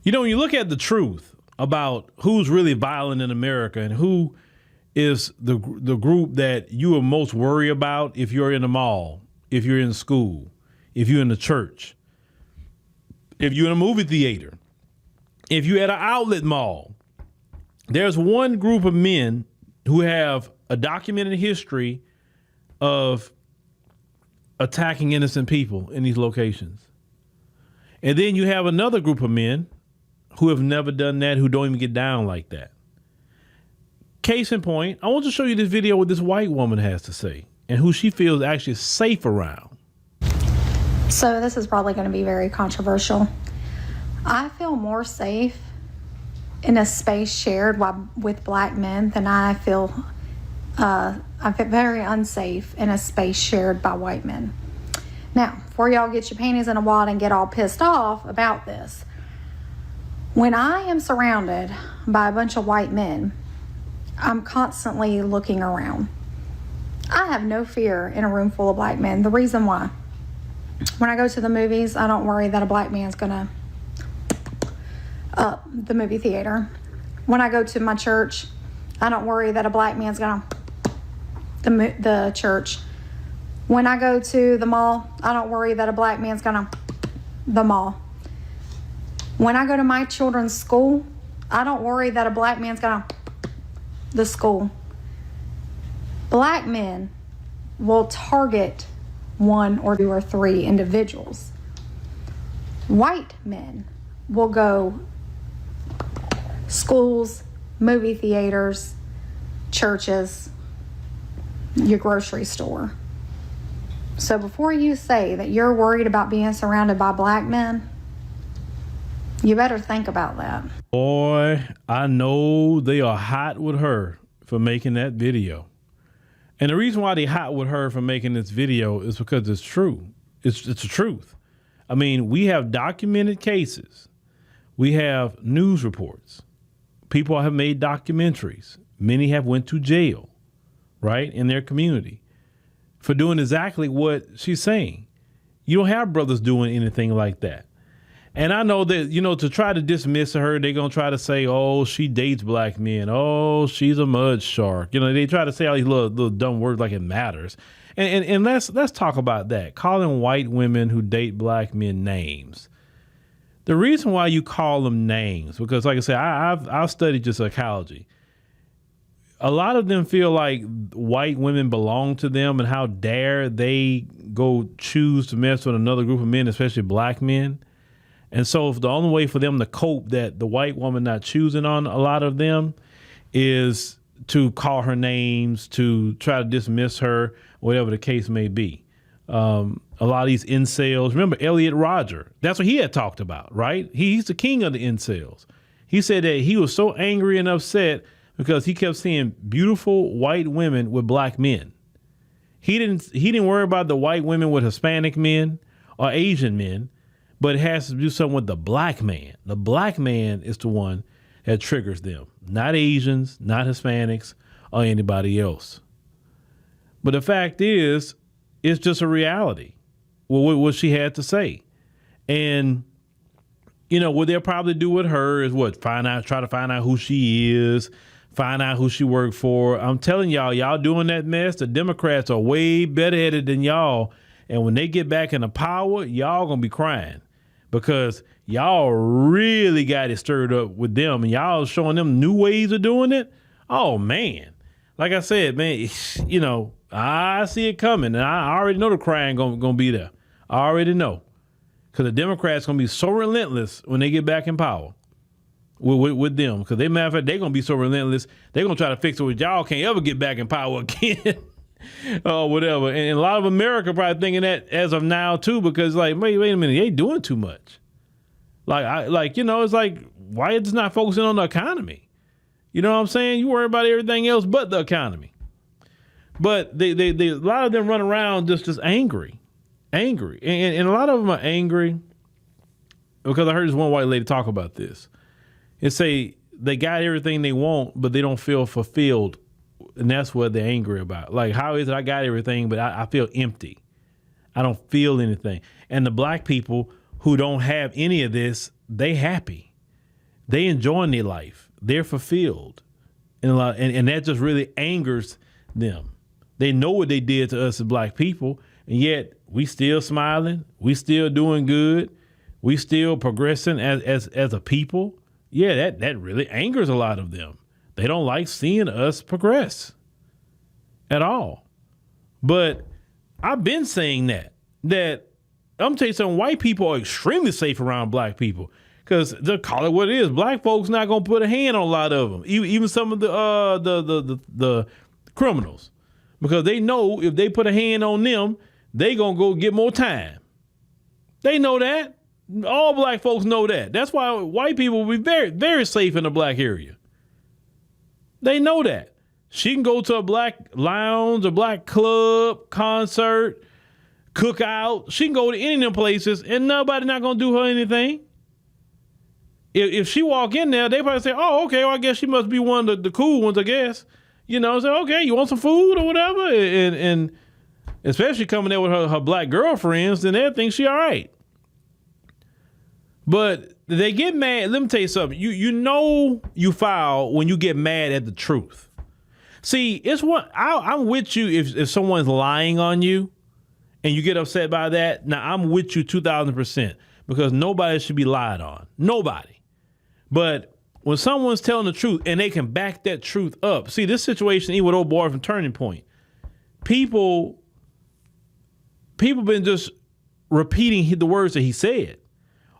You know, when you look at the truth about who's really violent in America and who is the group that you are most worried about if you're in the mall, if you're in school, if you're in the church, if you're in a movie theater, if you're at an outlet mall, there's one group of men who have a documented history of attacking innocent people in these locations. And then you have another group of men who have never done that, who don't even get down like that. Case in point, I want to show you this video what this white woman has to say and who she feels actually safe around. So this is probably going to be very controversial. I feel more safe in a space shared with black men than I feel very unsafe in a space shared by white men. Now, before y'all get your panties in a wad and get all pissed off about this, when I am surrounded by a bunch of white men, I'm constantly looking around. I have no fear in a room full of black men. The reason why, when I go to the movies, I don't worry that a black man's gonna up the movie theater. When I go to my church, I don't worry that a black man's gonna the church. When I go to the mall, I don't worry that a black man's gonna the mall. When I go to my children's school, I don't worry that a black man's gonna the school. Black men will target one or two or three individuals. White men will go schools, movie theaters, churches, your grocery store. So before you say that you're worried about being surrounded by black men, you better think about that. Boy, I know they are hot with her for making that video. And the reason why they hot with her for making this video is because it's true. It's the truth. I mean, we have documented cases. We have news reports. People have made documentaries. Many have went to jail, right, in their community for doing exactly what she's saying. You don't have brothers doing anything like that. And I know that, you know, to try to dismiss her, they're going to try to say, oh, she dates black men. Oh, she's a mud shark. You know, they try to say all these little dumb words like it matters. And let's talk about that. Calling white women who date black men names. The reason why you call them names, because like I said, I've studied just psychology. A lot of them feel like white women belong to them, and how dare they go choose to mess with another group of men, especially black men. And so the only way for them to cope that the white woman not choosing on a lot of them is to call her names, to try to dismiss her, whatever the case may be. A lot of these incels, remember Elliot Rodger, that's what he had talked about, right? He's the king of the incels. He said that he was so angry and upset because he kept seeing beautiful white women with black men. He didn't worry about the white women with Hispanic men or Asian men, but it has to do something with the black man. The black man is the one that triggers them, not Asians, not Hispanics, or anybody else. But the fact is, it's just a reality, what she had to say. And, you know, what they'll probably do with her is try to find out who she is, find out who she worked for. I'm telling y'all doing that mess, the Democrats are way better at it than y'all. And when they get back into power, y'all gonna be crying, because y'all really got it stirred up with them, and y'all showing them new ways of doing it. Oh, man. Like I said, man, you know, I see it coming, and I already know the crying gonna be there. I already know, because the Democrats gonna be so relentless when they get back in power with them. Because they, matter of fact, they're gonna be so relentless, they're gonna try to fix it with y'all can't ever get back in power again. Or whatever. And a lot of America probably thinking that as of now too, because like, wait a minute, they ain't doing too much. You know, it's like, why is it not focusing on the economy? You know what I'm saying? You worry about everything else but the economy. But they a lot of them run around just angry. And a lot of them are angry because I heard this one white lady talk about this. It say they got everything they want, but they don't feel fulfilled. And that's what they're angry about. Like, how is it I got everything, but I feel empty? I don't feel anything. And the black people who don't have any of this, they happy. They enjoying their life. They're fulfilled. And that just really angers them. They know what they did to us as black people, and yet we still smiling. We still doing good. We still progressing as a people. Yeah, that really angers a lot of them. They don't like seeing us progress at all. But I've been saying that I'm gonna tell you something, white people are extremely safe around black people. Because they'll call it what it is. Black folks not gonna put a hand on a lot of them, even some of the criminals, because they know if they put a hand on them, they gonna go get more time. They know that. All black folks know that. That's why white people will be very, very safe in the black area. They know that. She can go to a black lounge, a black club, concert, cookout. She can go to any of them places, and nobody not gonna do her anything. If she walk in there, they probably say, oh, okay, well, I guess she must be one of the cool ones, I guess. You know, say, okay, you want some food or whatever? And especially coming there with her black girlfriends, then they think she all right. But they get mad. Let me tell you something. You know you foul when you get mad at the truth. See, it's what I'm with you if someone's lying on you and you get upset by that. Now, I'm with you 2,000% because nobody should be lied on. Nobody. But when someone's telling the truth and they can back that truth up. See, this situation, even with old boy from Turning Point, people been just repeating the words that he said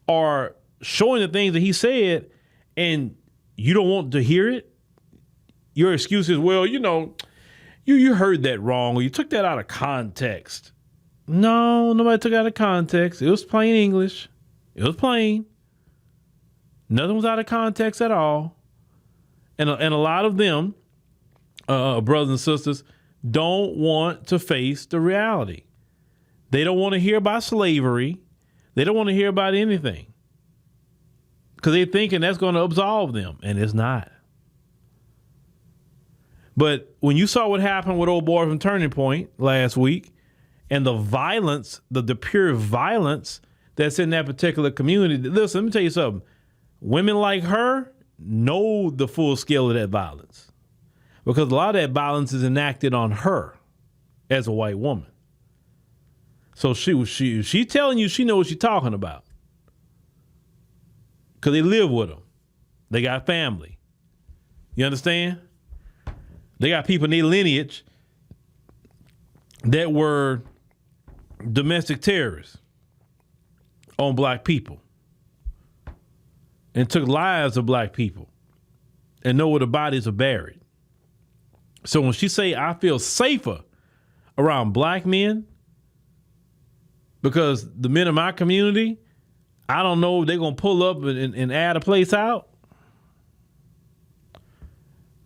or showing the things that he said, and you don't want to hear it. Your excuse is, well, you know, you heard that wrong or you took that out of context. No, nobody took it out of context. It was plain English. It was plain. Nothing was out of context at all. And a lot of them, brothers and sisters, don't want to face the reality. They don't want to hear about slavery. They don't want to hear about anything because they're thinking that's going to absolve them, and it's not. But when you saw what happened with old boy from Turning Point last week and the violence, the pure violence that's in that particular community, listen, let me tell you something. Women like her know the full scale of that violence because a lot of that violence is enacted on her as a white woman. So she telling you she knows what she's talking about because they live with them. They got family. You understand? They got people in their lineage that were domestic terrorists on black people and took lives of black people and know where the bodies are buried. So when she say, I feel safer around black men because the men in my community, I don't know if they're going to pull up and add a place out.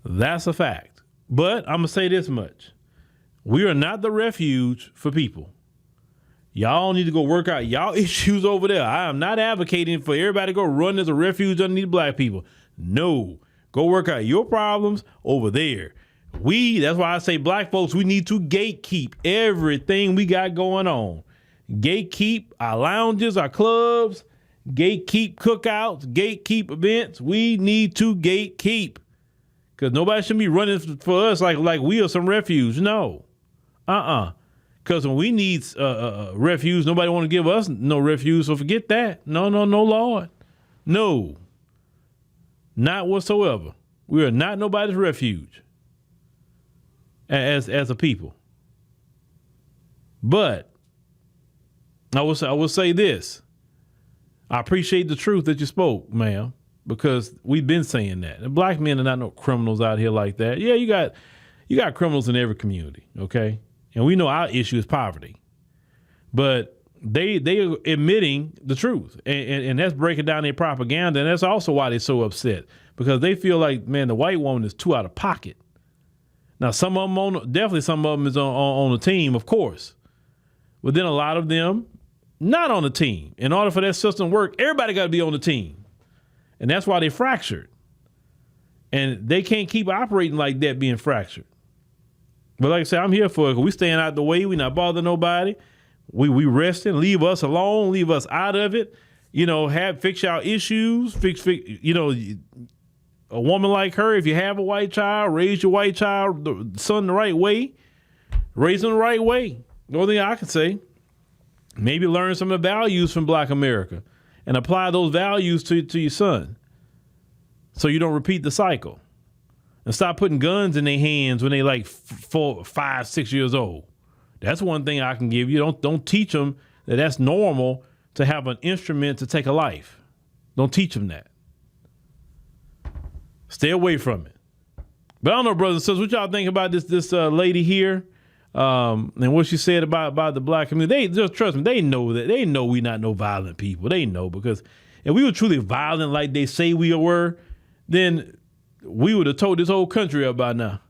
That's a fact. But I'm going to say this much. We are not the refuge for people. Y'all need to go work out y'all issues over there. I am not advocating for everybody to go run as a refuge underneath black people. No. Go work out your problems over there. That's why I say black folks, we need to gatekeep everything we got going on. Gatekeep our lounges, our clubs, gatekeep cookouts, gatekeep events. We need to gatekeep. Because nobody should be running for us like we are some refuge. No. Because when we need refuge, nobody want to give us no refuge. So forget that. No, Lord. No. Not whatsoever. We are not nobody's refuge as a people. But I will say this. I appreciate the truth that you spoke, ma'am, because we've been saying that. And black men are not no criminals out here like that. Yeah, you got criminals in every community, okay? And we know our issue is poverty. But they are admitting the truth. And that's breaking down their propaganda. And that's also why they're so upset. Because they feel like, man, the white woman is too out of pocket. Now, some of them is on the team, of course. But then a lot of them not on the team. In order for that system to work, everybody got to be on the team. And that's why they fractured. And they can't keep operating like that, being fractured. But like I said, I'm here for it. We staying out the way. We not bothering nobody. We resting. Leave us alone. Leave us out of it. fix y'all issues, a woman like her, if you have a white child, raise your white child, son, the right way, raise him the right way. The only thing I can say, maybe learn some of the values from Black America and apply those values to your son so you don't repeat the cycle. And stop putting guns in their hands when they like 4, 5, 6 years old. That's one thing I can give you. Don't teach them that that's normal to have an instrument to take a life. Don't teach them that. Stay away from it. But I don't know, brothers and sisters, what y'all think about this lady here and what she said about the Black community? They just trust me. They know that. They know we not no violent people. They know, because if we were truly violent like they say we were, then we would have told this whole country up by now.